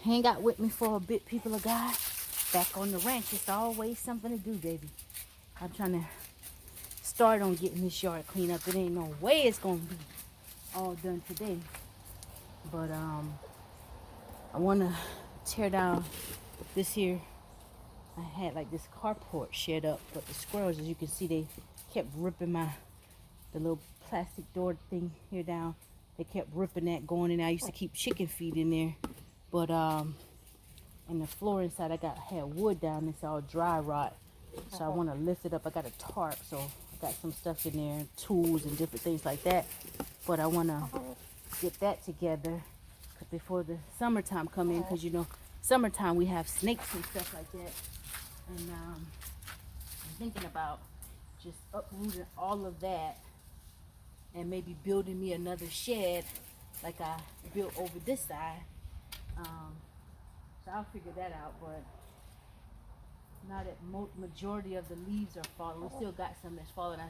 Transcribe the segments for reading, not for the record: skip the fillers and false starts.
hang out with me for a bit, people of God. Back on the ranch, it's always something to do, baby. I'm trying to start on getting this yard cleaned up. It ain't no way it's gonna be all done today, but I wanna tear down this here. I had like this carport shed up, but the squirrels, as you can see, they kept ripping the little plastic door thing here down. They kept ripping that, going in. I used to keep chicken feed in there, but and the floor inside, had wood down. It's all dry rot, so I want to lift it up. I got a tarp, so I got some stuff in there, tools and different things like that. But I want to get that together before the summertime come in, because you know, summertime we have snakes and stuff like that. And I'm thinking about just uprooting all of that and maybe building me another shed like I built over this side. So I'll figure that out. But now that majority of the leaves are falling, we still got some that's falling. I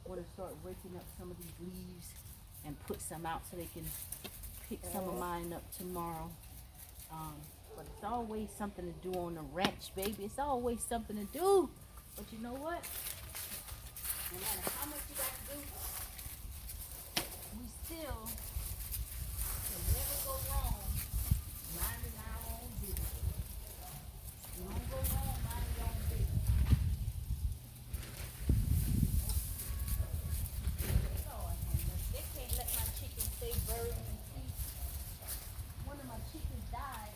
want to start raking up some of these leaves and put some out so they can pick some of mine up tomorrow. But it's always something to do on the ranch, baby. It's always something to do. But you know what? No matter how much you got to do, we still can never go wrong minding our own business. You don't go wrong minding your own business. Lord, they can't let my chickens stay buried in peace. One of my chickens died,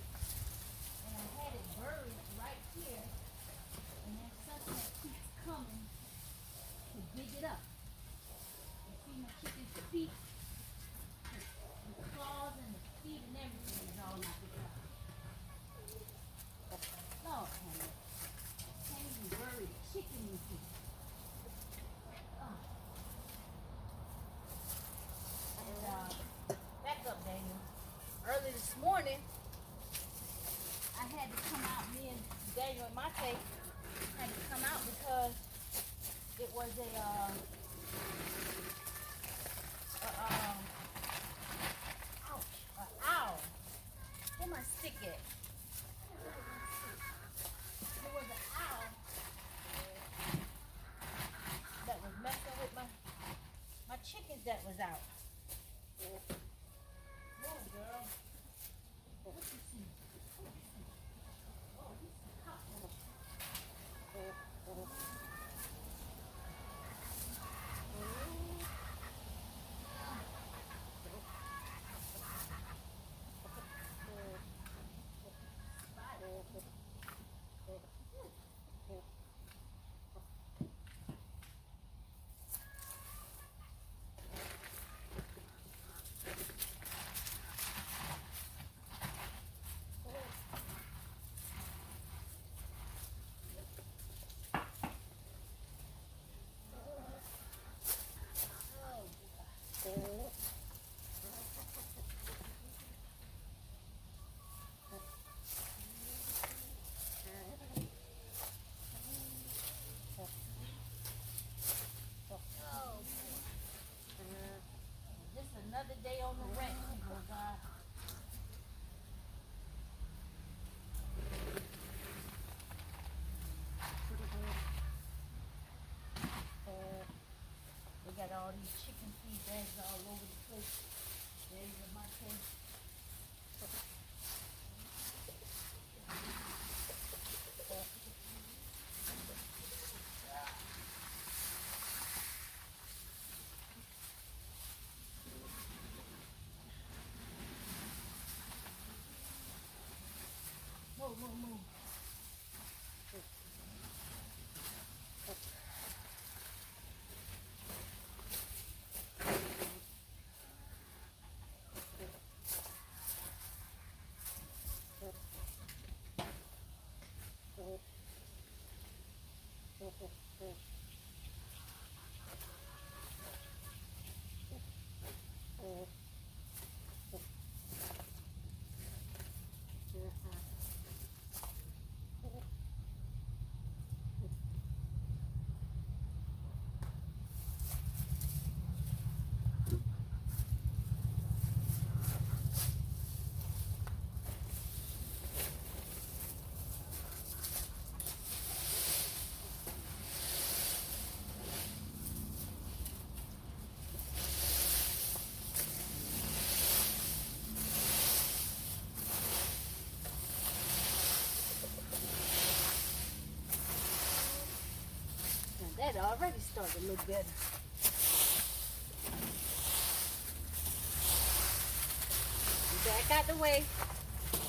and I had it buried right here. And there's something that keeps coming to dig it up. You see my chicken's feet, the claws and the feet and everything is all knocked out. Lord, honey, can't even bury the chicken in here. Oh. And back up, Daniel. Early this morning, I had to come out. Me and Daniel and Mate had to come out because it was a owl. Where my stick at? There was an owl that was messing with my chickens that was out. Whoa, girl. What you see? Oh, he's a cop. Just another day on the ranch, people of God. We got all these chicken feed bags all over the place. There's my case. Move, move, move. That already started to look better. Back out the way. I'm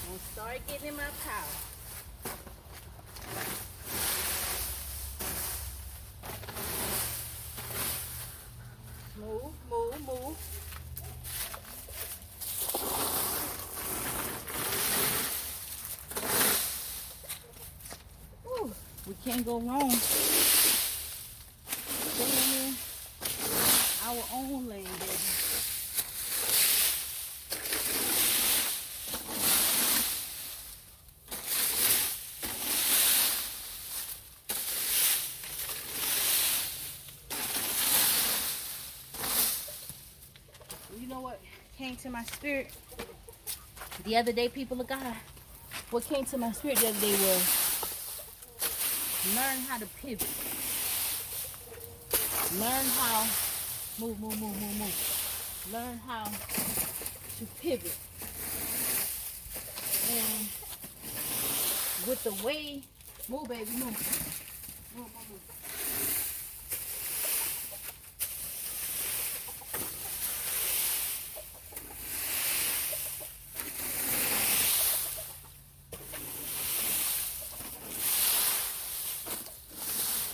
gonna start getting in my power. Move, move, move. Ooh, we can't go wrong. Staying in our own lane, baby. You know what came to my spirit the other day, people of God? What came to my spirit the other day was learn how to pivot. Learn how, move. Learn how to pivot. And with the way, move baby, move.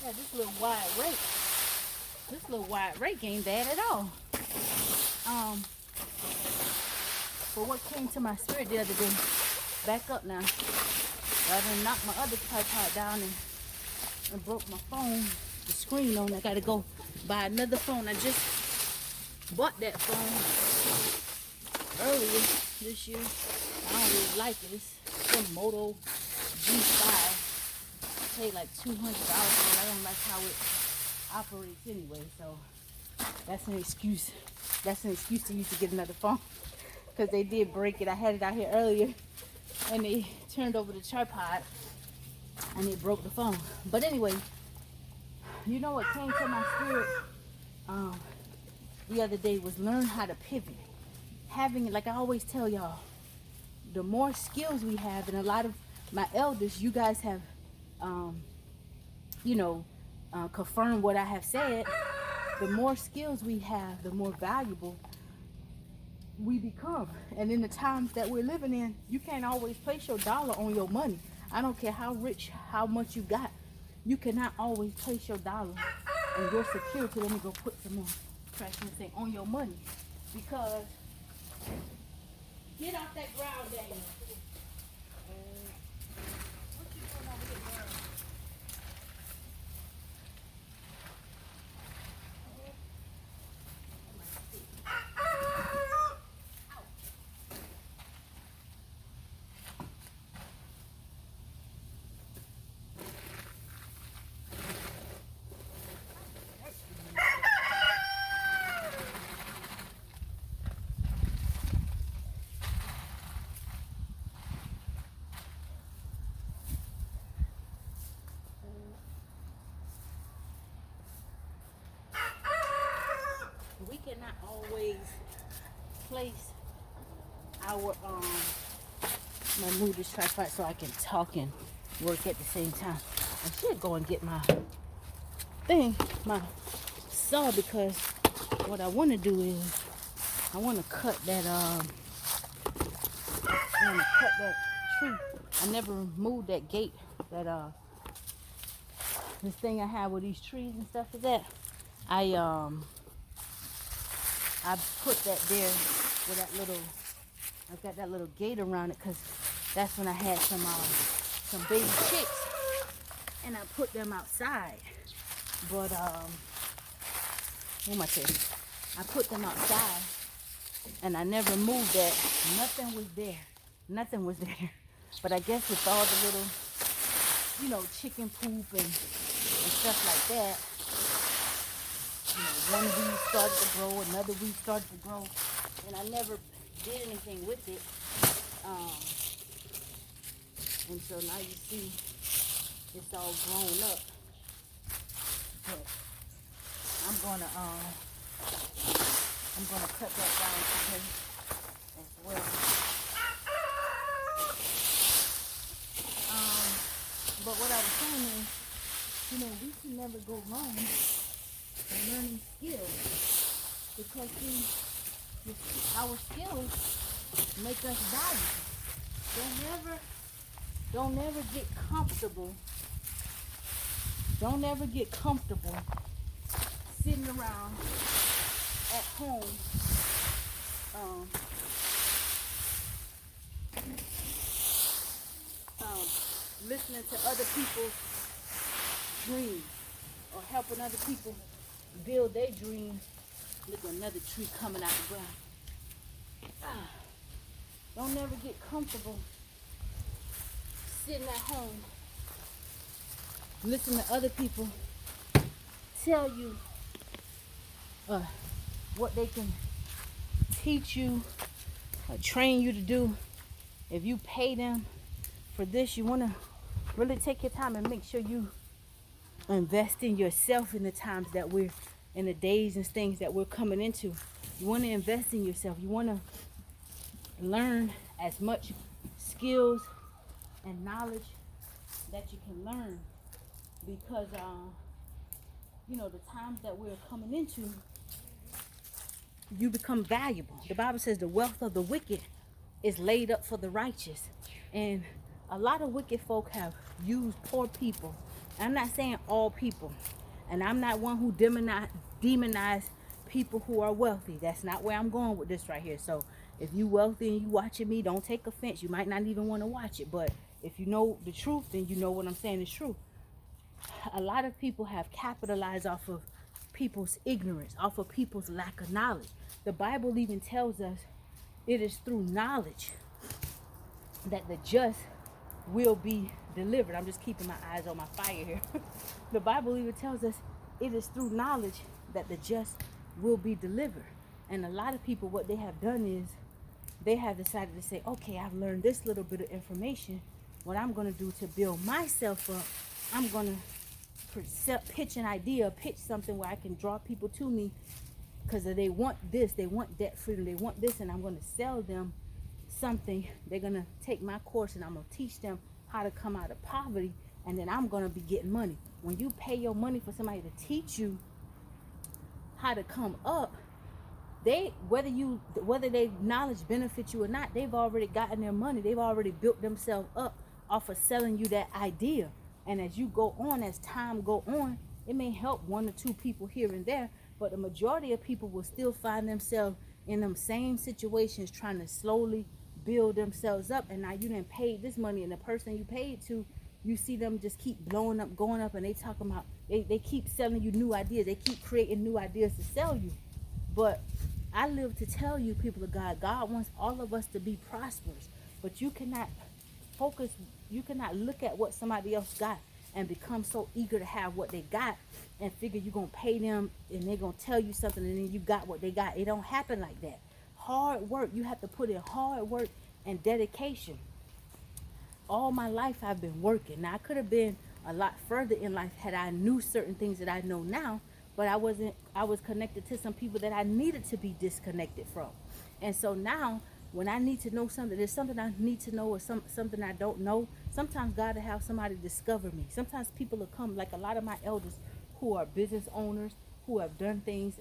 Yeah, this little wide rake ain't bad at all. But what came to my spirit the other day, back up now, rather than knock my other tripod down and broke my phone, the screen on, I gotta go buy another phone. I just bought that phone earlier this year. I don't really like it. It's some Moto G5. I paid like $200 for it. I don't like how it operates anyway, so that's an excuse. That's an excuse to use to get another phone, because they did break it. I had it out here earlier and they turned over the tripod and it broke the phone. But anyway, you know what came to my spirit the other day was learn how to pivot. Having, like I always tell y'all, the more skills we have, and a lot of my elders, you guys have confirmed what I have said. The more skills we have, the more valuable we become. And in the times that we're living in, you can't always place your dollar on your money. I don't care how rich, how much you got, you cannot always place your dollar and your security. Let me go put some more trash in the thing on your money, because get off that ground, Daniel. What you doing over here, girl? We cannot always place our I'm gonna move this tripod so I can talk and work at the same time. I should go and get my saw, because what I want to do is I want to cut that tree. I never moved that gate, that this thing I have with these trees and stuff like that. I put that there with that little, I've got that little gate around it, because that's when I had some baby chicks and I put them outside. But what am I saying? I put them outside and I never moved that. Nothing was there. Nothing was there. But I guess with all the little, chicken poop and stuff like that, one weed started to grow, another weed started to grow, and I never did anything with it. And so now you see it's all grown up. But I'm gonna cut that down today as well. But what I was saying is, we never go wrong in learning skills, because our skills make us valuable. Don't never get comfortable. Don't ever get comfortable sitting around at home, listening to other people's dreams or helping other people build their dreams. Look, another tree coming out the ground. Don't never get comfortable sitting at home, listening to other people tell you what they can teach you or train you to do. If you pay them for this, you want to really take your time and make sure you invest in yourself in the times that we're in, the days and things that we're coming into. You want to invest in yourself. You want to learn as much skills and knowledge that you can learn, because the times that we're coming into, you become valuable. The Bible says the wealth of the wicked is laid up for the righteous, and a lot of wicked folk have used poor people. I'm not saying all people, and I'm not one who demonize people who are wealthy. That's not where I'm going with this right here. So if you wealthy and you watching me, don't take offense. You might not even want to watch it, but if you know the truth, then you know what I'm saying is true. A lot of people have capitalized off of people's ignorance, off of people's lack of knowledge. The Bible even tells us it is through knowledge that the just will be delivered. I'm just keeping my eyes on my fire here. The Bible even tells us it is through knowledge that the just will be delivered. And a lot of people, what they have done is they have decided to say, okay, I've learned this little bit of information. What I'm going to do to build myself up, I'm going to pitch an idea, pitch something where I can draw people to me, because they want this, they want debt freedom, they want this, and I'm going to sell them something. They're going to take my course and I'm going to teach them how to come out of poverty, and then I'm going to be getting money. When you pay your money for somebody to teach you how to come up, whether their knowledge benefits you or not, they've already gotten their money. They've already built themselves up off of selling you that idea. And as you go on, as time go on, it may help one or two people here and there, but the majority of people will still find themselves in them same situations, trying to slowly build themselves up. And now you done paid this money, and the person you paid to, you see them just keep blowing up, going up, and they talking about, they keep selling you new ideas. They keep creating new ideas to sell you. But I live to tell you, people of God, God wants all of us to be prosperous, but you cannot focus, you cannot look at what somebody else got and become so eager to have what they got and figure you're going to pay them and they're going to tell you something and then you got what they got. It don't happen like that. Hard work, you have to put in hard work and dedication. All my life I've been working. Now I could have been a lot further in life had I knew certain things that I know now, but I was connected to some people that I needed to be disconnected from. And so now when I need to know something, there's something I need to know or something I don't know, sometimes God will have somebody discover me. Sometimes people will come, like a lot of my elders who are business owners, who have done things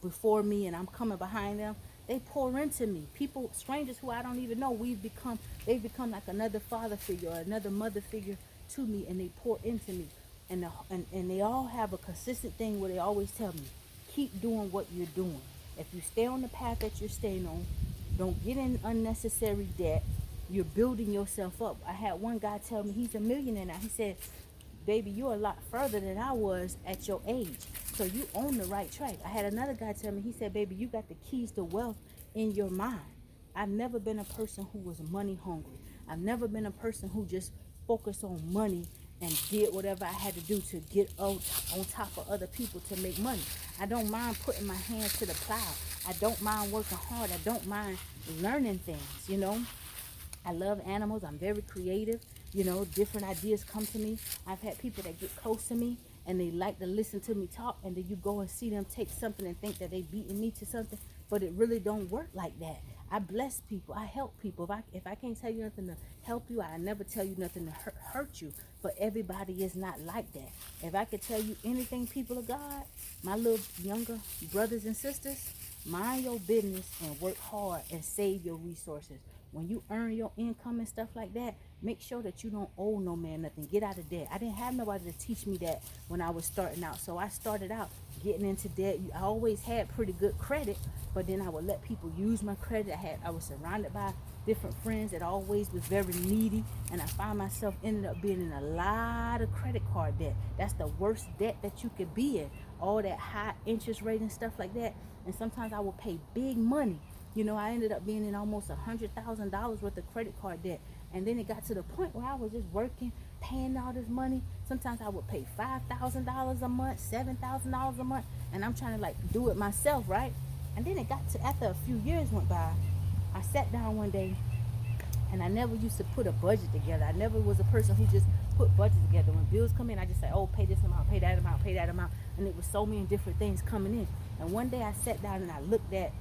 before me and I'm coming behind them. They pour into me. People, strangers who I don't even know, they've become like another father figure or another mother figure to me, and they pour into me. And they all have a consistent thing where they always tell me, keep doing what you're doing. If you stay on the path that you're staying on, don't get in unnecessary debt. You're building yourself up. I had one guy tell me, he's a millionaire now. He said, baby, you're a lot further than I was at your age. So you on the right track. I had another guy tell me, he said, baby, you got the keys to wealth in your mind. I've never been a person who was money hungry. I've never been a person who just focused on money and did whatever I had to do to get on top of other people to make money. I don't mind putting my hands to the plow. I don't mind working hard. I don't mind learning things, you know. I love animals. I'm very creative. You know, different ideas come to me. I've had people that get close to me and they like to listen to me talk, and then you go and see them take something and think that they beating me to something, but it really don't work like that. I bless people. I help people. If I can't tell you nothing to help you, I never tell you nothing to hurt you. But everybody is not like that. If I could tell you anything, people of God, my little younger brothers and sisters, mind your business and work hard and save your resources. When you earn your income and stuff like that, make sure that you don't owe no man nothing. Get out of debt. I didn't have nobody to teach me that when I was starting out. So I started out getting into debt. I always had pretty good credit, but then I would let people use my credit. I was surrounded by different friends that always was very needy, and I found myself ended up being in a lot of credit card debt. That's the worst debt that you could be in. All that high interest rate and stuff like that. And sometimes I would pay big money. You know, I ended up being in almost $100,000 worth of credit card debt. And then it got to the point where I was just working, paying all this money. Sometimes I would pay $5,000 a month, $7,000 a month, and I'm trying to like do it myself, right? And then it got to, after a few years went by, I sat down one day, and I never used to put a budget together. I never was a person who just put budgets together. When bills come in, I just say, oh, pay this amount, pay that amount, pay that amount. And it was so many different things coming in. And one day I sat down and I looked at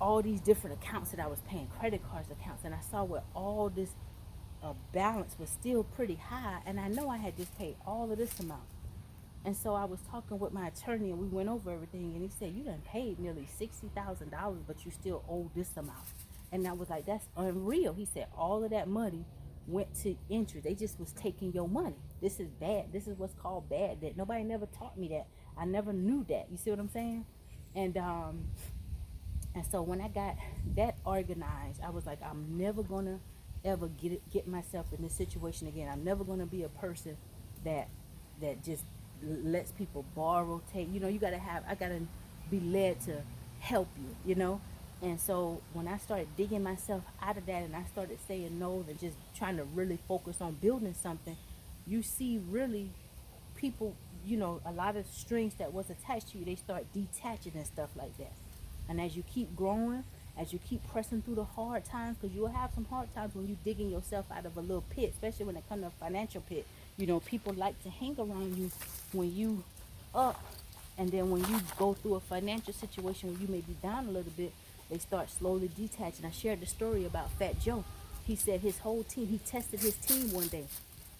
all these different accounts that I was paying, credit cards accounts, and I saw where all this balance was still pretty high, and I know I had just paid all of this amount. And so I was talking with my attorney, and we went over everything, and he said, you done paid nearly $60,000, but you still owe this amount. And I was like, that's unreal. He said all of that money went to interest. They just was taking your money. This is bad. This is what's called bad debt. Nobody never taught me that. I never knew that. You see what I'm saying? And so when I got that organized, I was like, I'm never gonna ever get myself in this situation again. I'm never gonna be a person that just lets people borrow, take. You know, I gotta be led to help you. You know, and so when I started digging myself out of that, and I started saying no and just trying to really focus on building something, you see really people, you know, a lot of strings that was attached to you, they start detaching and stuff like that. And as you keep growing, as you keep pressing through the hard times, because you will have some hard times when you're digging yourself out of a little pit, especially when it comes to a financial pit. You know, people like to hang around you when you up, and then when you go through a financial situation where you may be down a little bit, they start slowly detaching. I shared the story about Fat Joe. He said his whole team, he tested his team one day.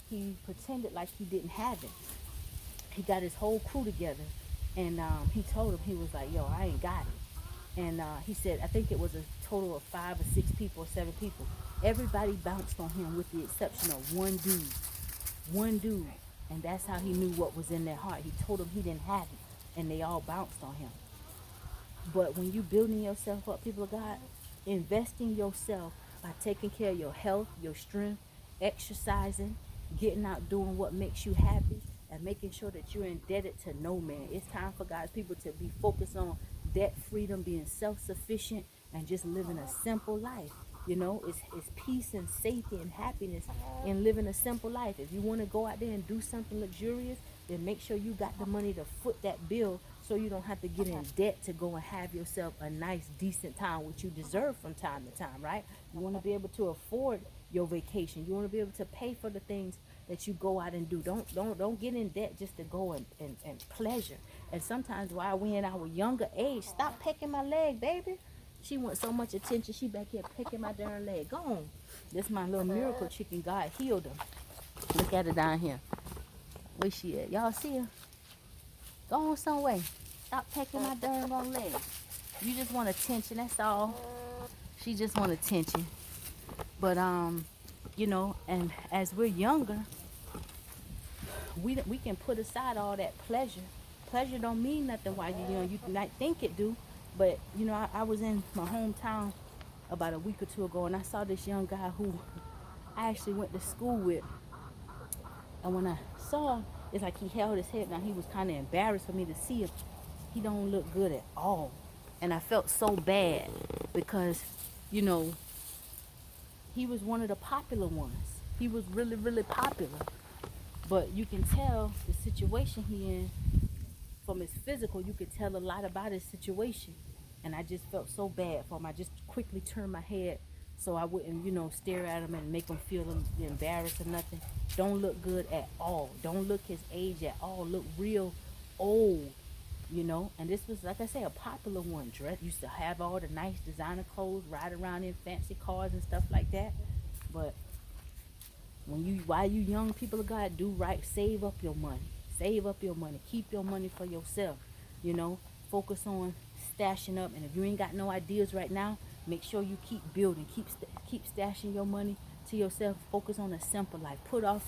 He pretended like he didn't have it. He got his whole crew together, and he told him, he was like, yo, I ain't got it. And he said, I think it was a total of 5 or 6 people or 7 people. Everybody bounced on him with the exception of one dude. One dude. And that's how he knew what was in their heart. He told them he didn't have it. And they all bounced on him. But when you building yourself up, people of God, invest in yourself by taking care of your health, your strength, exercising, getting out doing what makes you happy, and making sure that you're indebted to no man. It's time for God's people to be focused on debt freedom, being self-sufficient, and just living a simple life. You know, it's peace and safety and happiness in living a simple life. If you want to go out there and do something luxurious, then make sure you got the money to foot that bill so you don't have to get in debt to go and have yourself a nice, decent time, which you deserve from time to time, right? You want to be able to afford your vacation. You want to be able to pay for the things that you go out and do. Don't get in debt just to go and pleasure. And sometimes while we in our younger age, stop pecking my leg, baby. She wants so much attention, she back here pecking my darn leg. Go on. This my little miracle chicken. God healed her. Look at her down here. Where she at? Y'all see her? Go on some way. Stop pecking my darn wrong leg. You just want attention, that's all. She just want attention. But you know, and as we're younger, we can put aside all that pleasure. Pleasure don't mean nothing while you're young. You might think it do, but you know, I was in my hometown about a week or two ago, and I saw this young guy who I actually went to school with. And when I saw him, it's like he held his head down. He was kind of embarrassed for me to see him. He don't look good at all. And I felt so bad because, you know, he was one of the popular ones. He was really, really popular. But you can tell the situation he in from his physical. You could tell a lot about his situation. And I just felt so bad for him. I just quickly turned my head so I wouldn't, you know, stare at him and make him feel embarrassed or nothing. Don't look good at all. Don't look his age at all. Look real old. you know. And this was, like I say, a popular one. Dress used to have all the nice designer clothes, ride around in fancy cars and stuff like that. But while you young people of God, do right. Save up your money. Save up your money. Keep your money for yourself. You know, focus on stashing up. And if you ain't got no ideas right now, make sure you keep building. Keep stashing your money to yourself. Focus on a simple life. Put off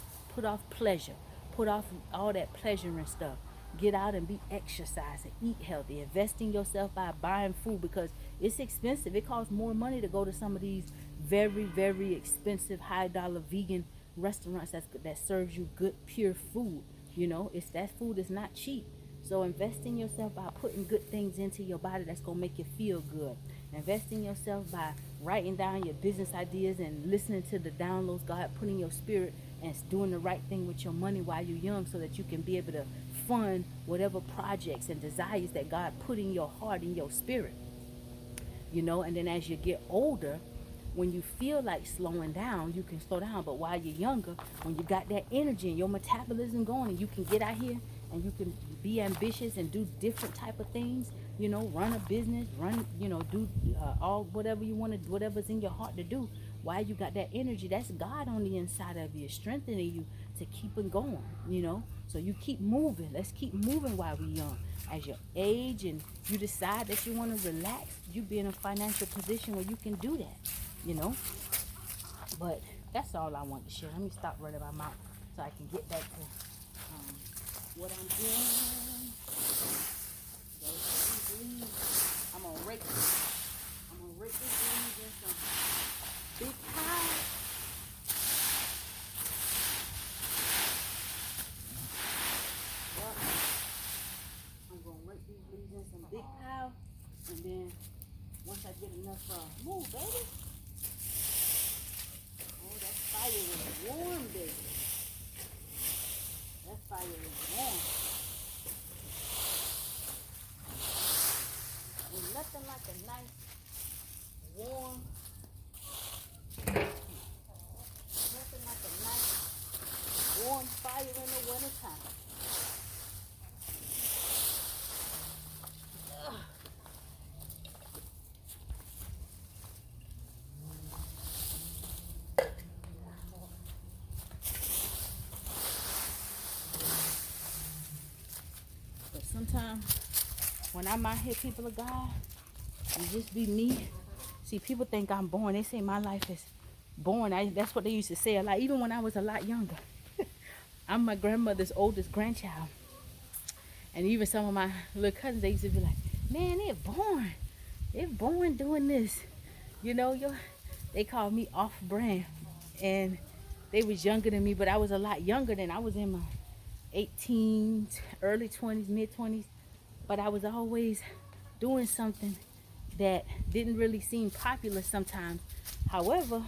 pleasure. Put off all that pleasure and stuff. Get out and be exercising. Eat healthy. Invest in yourself by buying food, because it's expensive. It costs more money to go to some of these very, very expensive, high dollar vegan restaurants that serves you good, pure food. You know, it's that food is not cheap. So invest in yourself by putting good things into your body that's gonna make you feel good. Invest in yourself by writing down your business ideas and listening to the downloads God put in your spirit, and doing the right thing with your money while you're young, so that you can be able to fund whatever projects and desires that God put in your heart, in your spirit. You know, and then as you get older, when you feel like slowing down, you can slow down. But while you're younger, when you got that energy and your metabolism going, and you can get out here and you can be ambitious and do different type of things, you know, run a business, do all whatever you want to, whatever's in your heart to do. While you got that energy, that's God on the inside of you, strengthening you to keep it going, you know. So you keep moving. Let's keep moving while we're young. As you age and you decide that you want to relax, you be in a financial position where you can do that, you know. But that's all I want to share. Let me stop running my mouth so I can get back to what I'm doing. I'm gonna rake these leaves in some big piles. I'm gonna rake these leaves in some big pile, and then once I get enough, move, baby. Oh, that fire is warm, baby. That fire is warm. There's nothing like a nice, warm, nothing like a nice, warm fire in the wintertime. But sometimes when I'm out here, people of God, and just be me. See, people think I'm boring. They say my life is boring. That's what they used to say a lot, even when I was a lot younger. I'm my grandmother's oldest grandchild. And even some of my little cousins, they used to be like, man, they're boring. They're boring doing this. You know, they called me off-brand. And they was younger than me, but I was a lot younger than. I was in my 18s, early 20s, mid-20s. But I was always doing something that didn't really seem popular sometimes. However,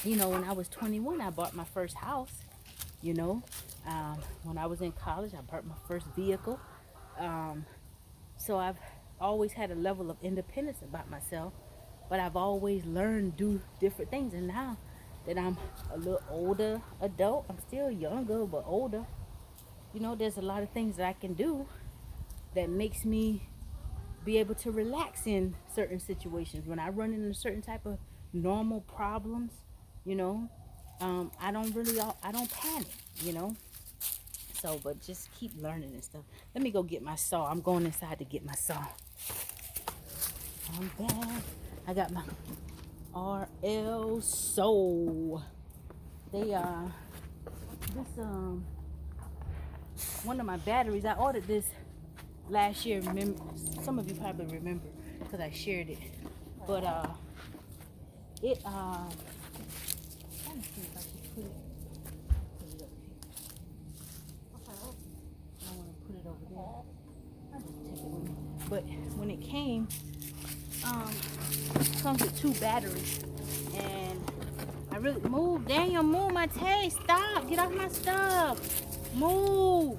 you know, when I was 21, I bought my first house. You know, when I was in college, I bought my first vehicle. So I've always had a level of independence about myself, but I've always learned to do different things. And now that I'm a little older adult, I'm still younger, but older, you know, there's a lot of things that I can do that makes me be able to relax in certain situations. When I run into certain type of normal problems, you know, I don't panic, you know. So, but just keep learning and stuff. Let me go get my saw. I'm going inside to get my saw. I'm back. I got my RL Soul. They one of my batteries. I ordered this last year. Remember, some of you probably remember because I shared it. But it trying to see if I can put it up here. I want to put it over there. I'll just take it with me. But when it came, it comes with 2 batteries, and I really Daniel, move my taste. Stop, get off my stuff. Move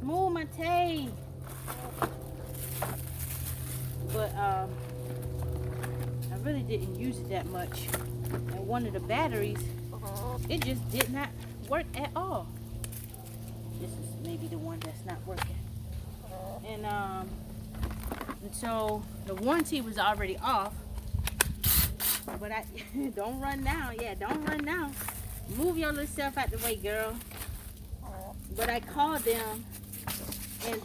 my taste. But I really didn't use it that much. And one of the batteries, it just did not work at all. This is maybe the one that's not working. And so the warranty was already off. But I don't run now. Yeah, don't run now. Move your little self out the way, girl. But I called them and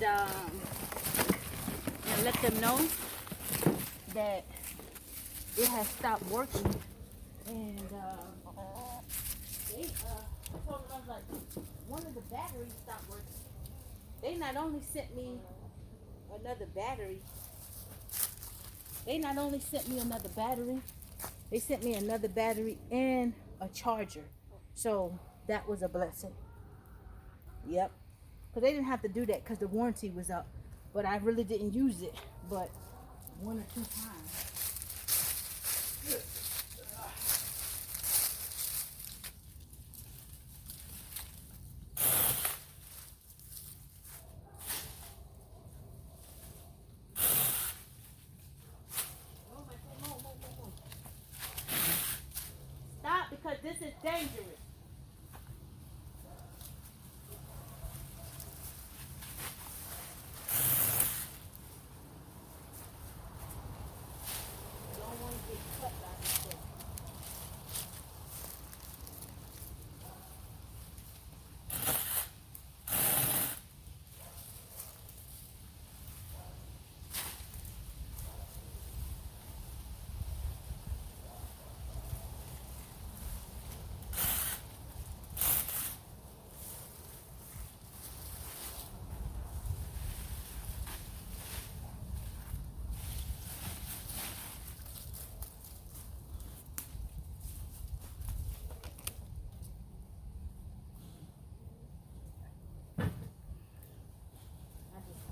let them know that it has stopped working. And they told them, I was like, one of the batteries stopped working. They not only sent me another battery, they sent me another battery and a charger. So that was a blessing. Yep. Because they didn't have to do that because the warranty was up. But I really didn't use it but 1 or 2 times. Stop, because this is dangerous. Don't want to get cut by this thing.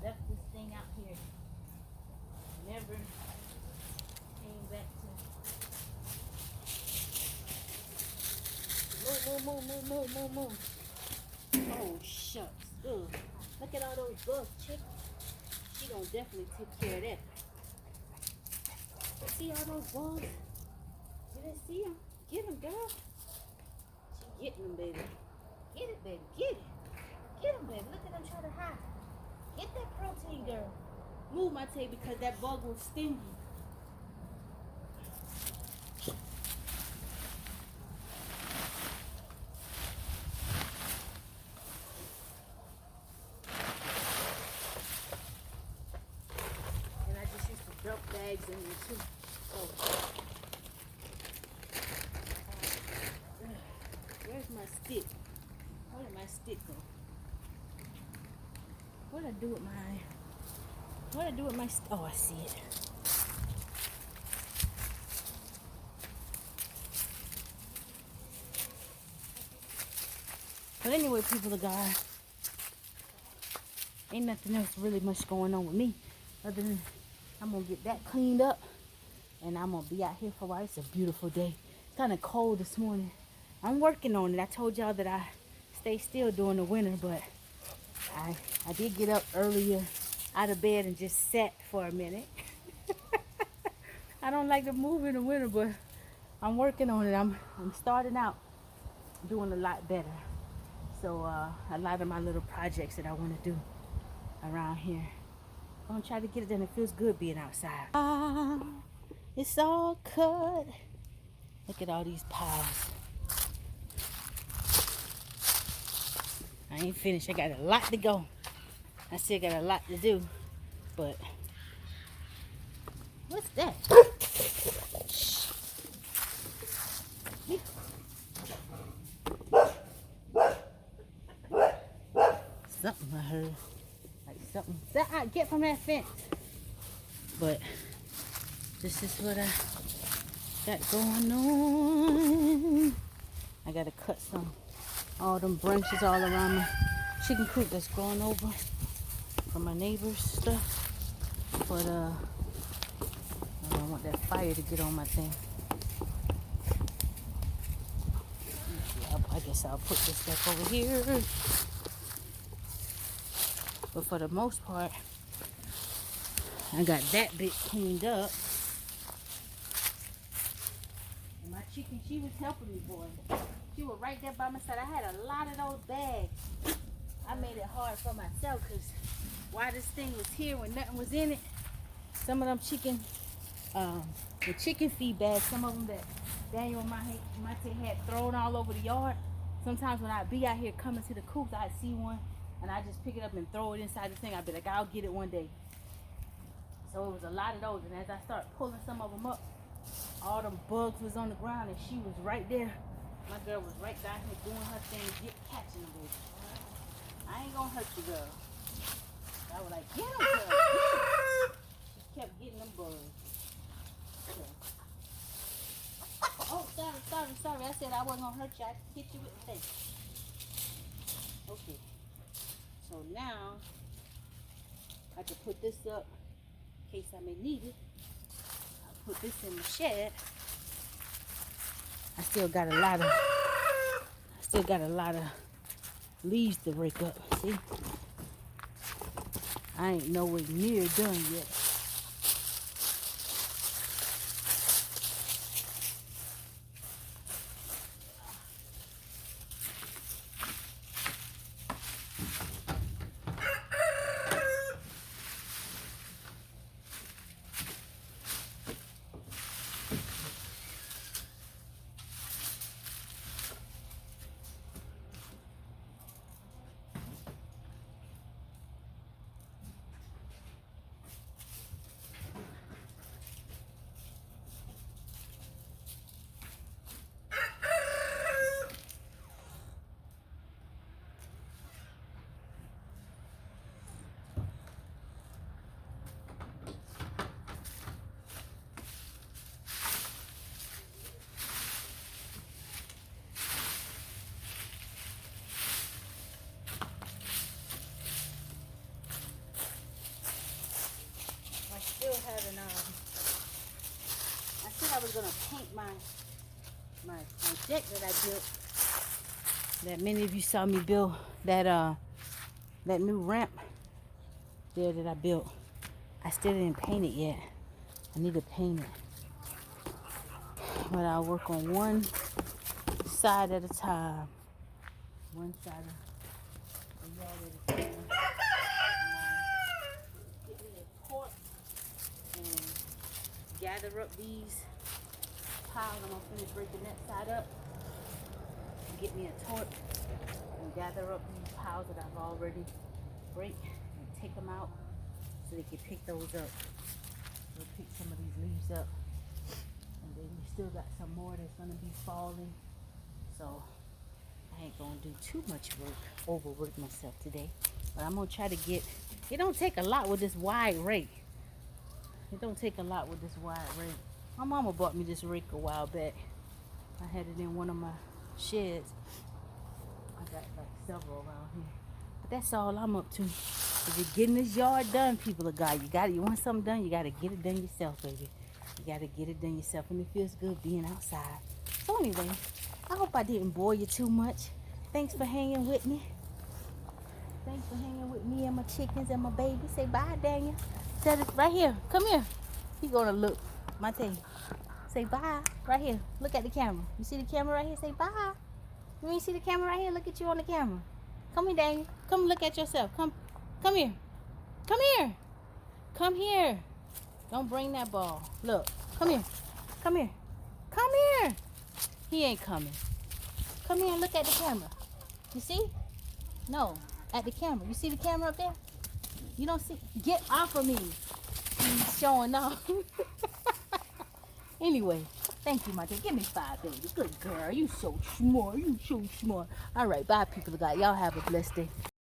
Left this thing out here. Never came back to move. Oh shucks. Ugh. Look at all those bugs, chick. She gonna definitely take care of that. See all those bugs? You didn't see them? Get them, girl. She getting them, baby. Get it, baby. Get it. Get them, baby. Look at them trying to hide. Get that protein, girl. Move my tail because that bug will sting you. And I just used to dump bags in there too. So, where's my stick? Where did my stick go? What did I do with my oh, I see it. But anyway, people of God, ain't nothing else really much going on with me other than I'm gonna get that cleaned up and I'm gonna be out here for a while. It's a beautiful day. It's kind of cold this morning. I'm working on it. I told y'all that I stay still during the winter, but I did get up earlier out of bed and just sat for a minute. I don't like to move in the winter, but I'm working on it. I'm starting out doing a lot better. So a lot of my little projects that I want to do around here, I'm gonna try to get it done. It feels good being outside. It's all cut. Look at all these piles. I ain't finished. I got a lot to go. I still got a lot to do. But what's that? Something I heard. Like something that I get from that fence. But this is what I got going on. I gotta cut all them branches all around my chicken coop that's growing over from my neighbor's stuff. But I don't want that fire to get on my thing. I guess I'll put this stuff over here. But for the most part, I got that bit cleaned up. And my chicken, she was helping me, boy. She was right there by my side. I had a lot of those bags. I made it hard for myself because why this thing was here when nothing was in it. Some of them chicken, the chicken feed bags, some of them that Daniel and Monte had thrown all over the yard. Sometimes when I be out here coming to the coops, I see one and I just pick it up and throw it inside the thing. I'd be like, I'll get it one day. So it was a lot of those, and as I start pulling some of them up, all them bugs was on the ground and she was right there. My girl was right down here doing her thing, catching them, baby. I ain't gonna hurt you, girl. I was like, get them, girl. Get 'em. She kept getting them bugs. So. Oh, sorry. I said I wasn't gonna hurt you. I hit you with the thing. Okay. So now I can put this up in case I may need it. I'll put this in the shed. I still got a lot of leaves to rake up. See? I ain't nowhere near done yet. I said I was gonna paint my deck that I built. That many of you saw me build that new ramp there that I built. I still didn't paint it yet. I need to paint it. But I'll work on one side at a time. One side of the yard at a time. Gather up these piles. I'm gonna finish breaking that side up. Get me a torch and gather up these piles that I've already break and take them out so they can pick those up. We'll pick some of these leaves up, and then we still got some more that's gonna be falling. So I ain't gonna do too much work, overwork myself today. But I'm gonna try to get. It don't take a lot with this wide rake. It don't take a lot with this wide rake. My mama bought me this rake a while back. I had it in one of my sheds. I got like several around here. But that's all I'm up to. If you're getting this yard done, people of God, you want something done, you gotta get it done yourself, baby. You gotta get it done yourself, and it feels good being outside. So anyway, I hope I didn't bore you too much. Thanks for hanging with me. Thanks for hanging with me and my chickens and my baby. Say bye, Daniel. Tell it right here. Come here. He gonna look. Monte. Say bye. Right here. Look at the camera. You see the camera right here? Say bye. You ain't see the camera right here? Look at you on the camera. Come here, Daniel. Come look at yourself. Come here. Come here. Come here. Don't bring that ball. Look. Come here. Come here. Come here. He ain't coming. Come here and look at the camera. You see? No. At the camera. You see the camera up there? You don't see? Get off of me. He's showing off. Anyway, thank you, Monte. Give me 5, baby. Good girl. You so smart. You so smart. All right. Bye, people of God. Y'all have a blessed day.